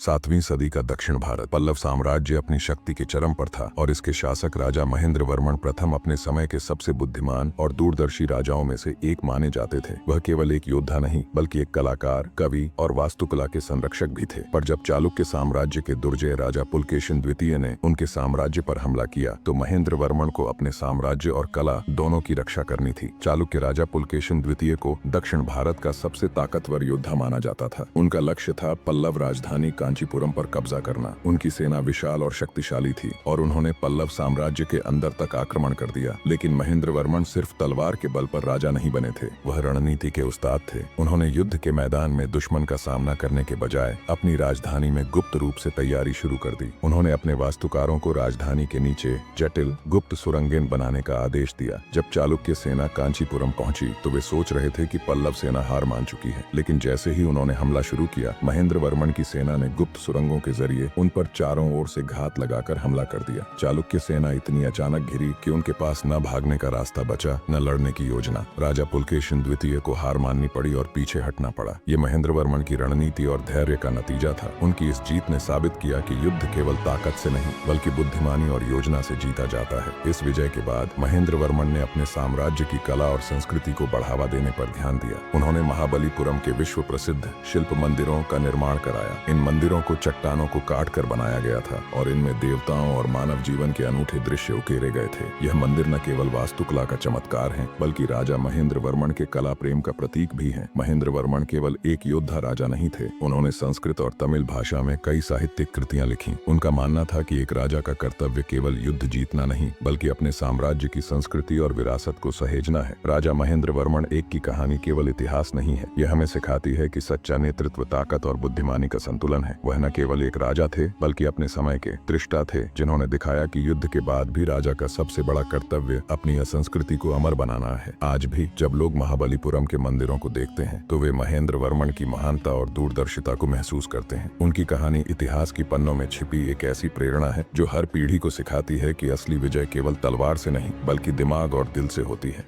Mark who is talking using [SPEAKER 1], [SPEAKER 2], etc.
[SPEAKER 1] 7वीं सदी का दक्षिण भारत। पल्लव साम्राज्य अपनी शक्ति के चरम पर था और इसके शासक राजा महेंद्र वर्मन प्रथम अपने समय के सबसे बुद्धिमान और दूरदर्शी राजाओं में से एक माने जाते थे। वह केवल एक योद्धा नहीं बल्कि एक कलाकार, कवि और वास्तुकला के संरक्षक भी थे। पर जब चालुक्य साम्राज्य के दुर्जय राजा पुलकेशिन द्वितीय ने उनके साम्राज्य पर हमला किया तो महेंद्र वर्मन को अपने साम्राज्य और कला दोनों की रक्षा करनी थी। चालुक्य राजा पुलकेशिन द्वितीय को दक्षिण भारत का सबसे ताकतवर योद्धा माना जाता था। उनका लक्ष्य था पल्लव राजधानी कांचीपुरम पर कब्जा करना। उनकी सेना विशाल और शक्तिशाली थी और उन्होंने पल्लव साम्राज्य के अंदर तक आक्रमण कर दिया। लेकिन महेंद्र वर्मन सिर्फ तलवार के बल पर राजा नहीं बने थे, वह रणनीति के उस्ताद थे। उन्होंने युद्ध के मैदान में दुश्मन का सामना करने के बजाय अपनी राजधानी में गुप्त रूप से तैयारी शुरू कर दी। उन्होंने अपने वास्तुकारों को राजधानी के नीचे जटिल गुप्त सुरंगें बनाने का आदेश दिया। जब चालुक्य सेना कांचीपुरम पहुंची तो वे सोच रहे थे कि पल्लव सेना हार मान चुकी है, लेकिन जैसे ही उन्होंने हमला शुरू किया, महेंद्र वर्मन की सेना ने गुप्त सुरंगों के जरिए उन पर चारों ओर से घात लगाकर हमला कर दिया। चालुक्य सेना इतनी अचानक घिरी कि उनके पास न भागने का रास्ता बचा न लड़ने की योजना। राजा पुलकेशिन द्वितीय को हार माननी पड़ी और पीछे हटना पड़ा। ये महेंद्र वर्मन की रणनीति और धैर्य का नतीजा था। उनकी इस जीत ने साबित किया कि युद्ध केवल ताकत से नहीं बल्कि बुद्धिमानी और योजना से जीता जाता है। इस विजय के बाद महेंद्र वर्मन ने अपने साम्राज्य की कला और संस्कृति को बढ़ावा देने पर ध्यान दिया। उन्होंने महाबलीपुरम के विश्व प्रसिद्ध शिल्प मंदिरों का निर्माण कराया। इन मंदिरों को चट्टानों को काट कर बनाया गया था और इनमें देवताओं और मानव जीवन के अनूठे दृश्य उकेरे गए थे। यह मंदिर न केवल वास्तुकला का चमत्कार है बल्कि राजा महेंद्र वर्मन के कला प्रेम का प्रतीक भी है। महेंद्र वर्मन केवल एक योद्धा राजा नहीं थे, उन्होंने संस्कृत और तमिल भाषा में कई साहित्यिक कृतियां लिखी। उनका मानना था कि एक राजा का कर्तव्य केवल युद्ध जीतना नहीं बल्कि अपने साम्राज्य की संस्कृति और विरासत को सहेजना है। राजा महेंद्र वर्मन एक की कहानी केवल इतिहास नहीं है, यह हमें सिखाती है कि सच्चा नेतृत्व ताकत और बुद्धिमानी का संतुलन है। वह न केवल एक राजा थे बल्कि अपने समय के दृष्टा थे, जिन्होंने दिखाया कि युद्ध के बाद भी राजा का सबसे बड़ा कर्तव्य अपनी संस्कृति को अमर बनाना है। आज भी जब लोग महाबलीपुरम के मंदिरों को देखते हैं तो वे महेंद्र वर्मन की महानता और दूरदर्शिता को महसूस करते हैं। उनकी कहानी इतिहास की पन्नों में छिपी एक ऐसी प्रेरणा है जो हर पीढ़ी को सिखाती है कि असली विजय केवल तलवार से नहीं बल्कि दिमाग और दिल से होती है।